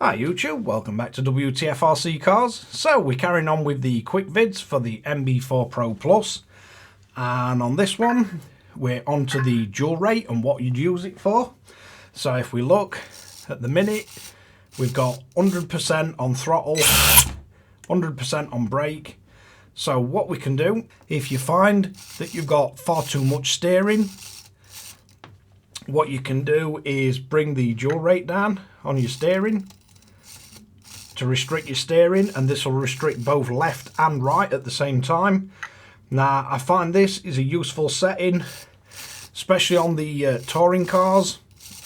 Hi YouTube, welcome back to Wtf Rc Cars. So we're carrying on with the quick vids for the NB4 Pro Plus, and on this one we're onto the dual rate and what you'd use it for. So if we look at the minute, we've got 100% on throttle, 100% on brake. So what we can do, if you find that you've got far too much steering, what you can do is bring the dual rate down on your steering to restrict your steering, and this will restrict both left and right at the same time. Now I find this is a useful setting, especially on the touring cars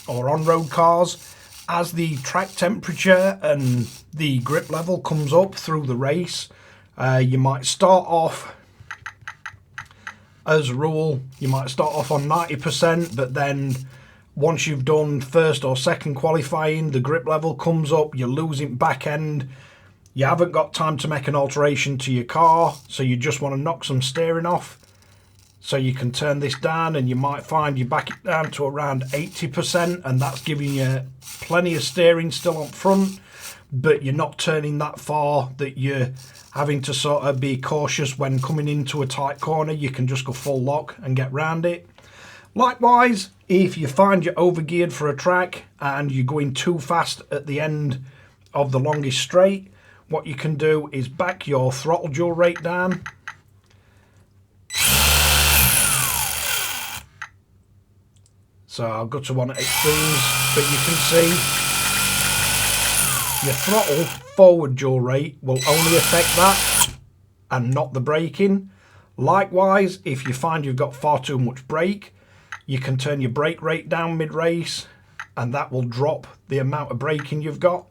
or on-road cars. As the track temperature and the grip level comes up through the race, you might start off, as a rule, you might start off on 90%, but then once you've done first or second qualifying, the grip level comes up, you're losing back end, you haven't got time to make an alteration to your car, so you just want to knock some steering off. So you can turn this down and you might find you back it down to around 80%, and that's giving you plenty of steering still up front, but you're not turning that far that you're having to sort of be cautious when coming into a tight corner. You can just go full lock and get round it. Likewise, if you find you're overgeared for a track and you're going too fast at the end of the longest straight, what you can do is back your throttle dual rate down. So I'll go to one at extremes, but you can see your throttle forward dual rate will only affect that and not the braking. Likewise, if you find you've got far too much brake, you can turn your brake rate down mid-race, and that will drop the amount of braking you've got.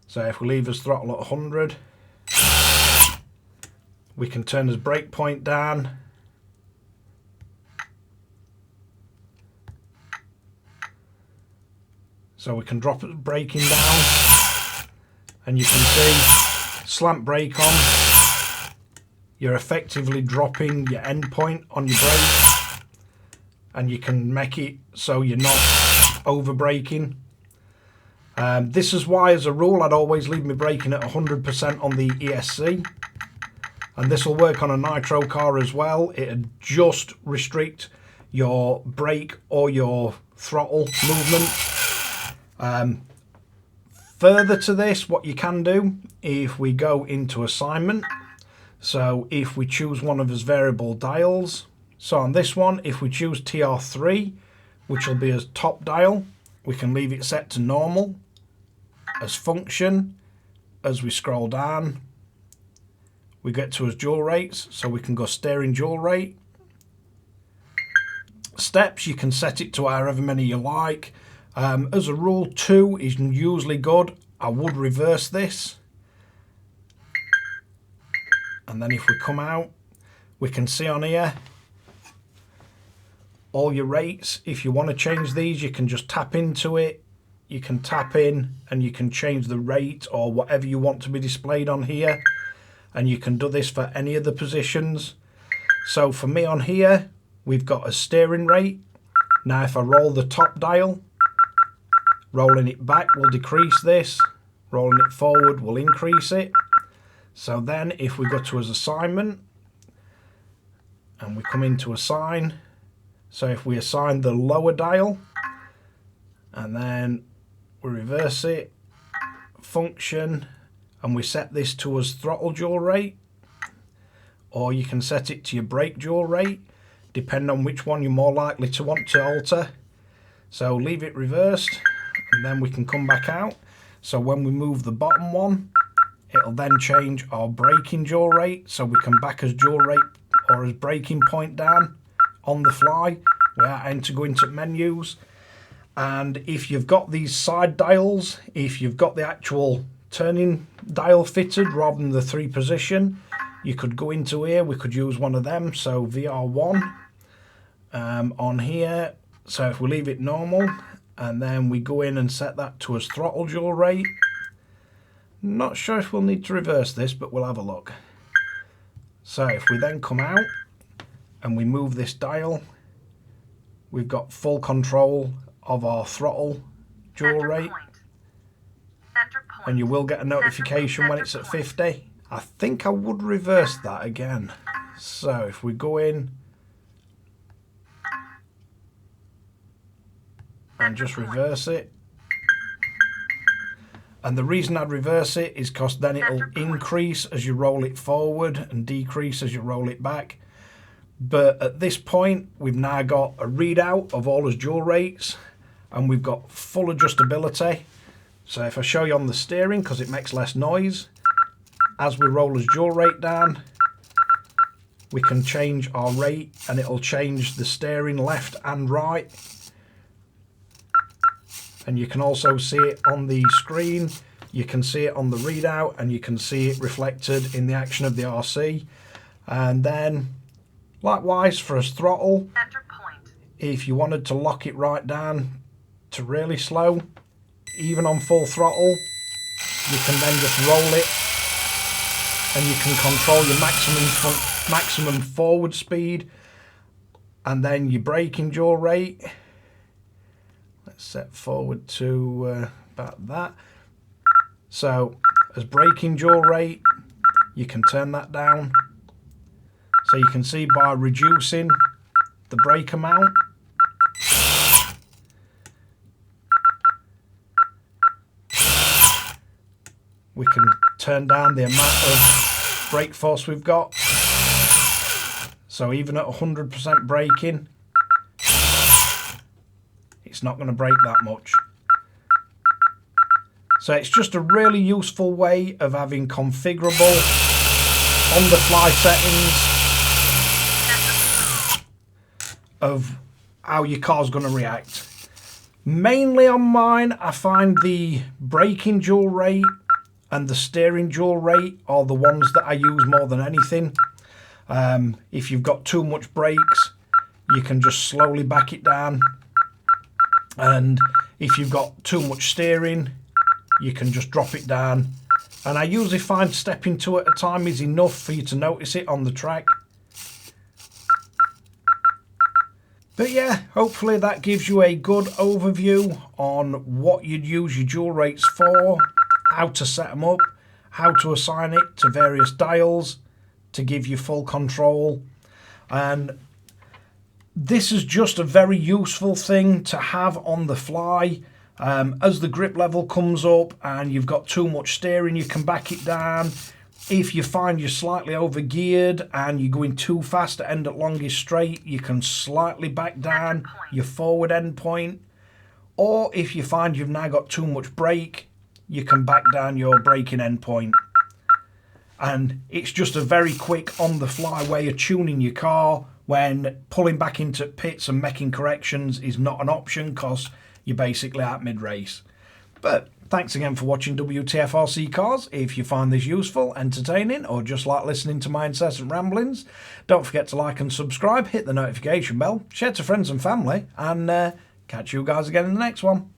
So if we leave his throttle at 100, we can turn his brake point down. So we can drop the braking down, and you can see slant brake on. You're effectively dropping your end point on your brake, and you can make it so you're not over braking. This is why, as a rule, I'd always leave my braking at 100% on the ESC, and this will work on a nitro car as well. It'll just restrict your brake or your throttle movement. Further to this, what you can do, if we go into assignment, so if we choose one of his variable dials, so on this one, if we choose TR3, which will be his top dial, we can leave it set to normal. As function, as we scroll down, we get to his dual rates, so we can go steering dual rate. Steps, you can set it to however many you like. As a rule, 2 is usually good. I would reverse this. And then if we come out, we can see on here all your rates. If you want to change these, you can just tap into it. You can tap in and you can change the rate or whatever you want to be displayed on here. And you can do this for any of the positions. So for me on here, we've got a steering rate. Now if I roll the top dial, rolling it back will decrease this, rolling it forward will increase it. So then if we go to his assignment and we come into assign, so if we assign the lower dial and then we reverse it, function, and we set this to his throttle dual rate, or you can set it to your brake dual rate, depending on which one you're more likely to want to alter. So leave it reversed, and then we can come back out. So when we move the bottom one, it'll then change our braking dual rate, so we can back his dual rate or his braking point down on the fly without having to go into menus. And if you've got these side dials, if you've got the actual turning dial fitted rather than the 3 position, you could go into here, we could use one of them, so VR1 on here. So if we leave it normal and then we go in and set that to his throttle dual rate, not sure if we'll need to reverse this, but we'll have a look. So if we then come out and we move this dial, we've got full control of our throttle dual rate, and you will get a notification when it's at 50. I think I would reverse that again. So if we go in and just reverse it, and the reason I'd reverse it is because then it'll increase as you roll it forward and decrease as you roll it back. But at this point we've now got a readout of all his dual rates and we've got full adjustability. So if I show you on the steering, because it makes less noise, as we roll his dual rate down, we can change our rate and it'll change the steering left and right. And you can also see it on the screen, you can see it on the readout, and you can see it reflected in the action of the RC. And then likewise for his throttle, if you wanted to lock it right down to really slow, even on full throttle, you can then just roll it and you can control your maximum forward speed and then your braking dual rate. Let's set forward to about that. So as braking dual rate, you can turn that down. So you can see by reducing the brake amount, we can turn down the amount of brake force we've got. So even at 100% braking, it's not going to brake that much. So it's just a really useful way of having configurable on the fly settings of how your car's going to react. Mainly on mine, I find the braking dual rate and the steering dual rate are the ones that I use more than anything. If you've got too much brakes, you can just slowly back it down. And if you've got too much steering, you can just drop it down. And I usually find stepping 2 at a time is enough for you to notice it on the track. But yeah, hopefully that gives you a good overview on what you'd use your dual rates for, how to set them up, how to assign it to various dials to give you full control. And this is just a very useful thing to have on the fly. As the grip level comes up and you've got too much steering, you can back it down. If you find you're slightly over geared and you're going too fast to end at longest straight, you can slightly back down your forward end point. Or if you find you've now got too much brake, you can back down your braking end point. And it's just a very quick on the fly way of tuning your car when pulling back into pits and making corrections is not an option because you're basically at mid-race. But thanks again for watching Wtf Rc Cars. If you find this useful, entertaining, or just like listening to my incessant ramblings, don't forget to like and subscribe, hit the notification bell, share to friends and family, and catch you guys again in the next one.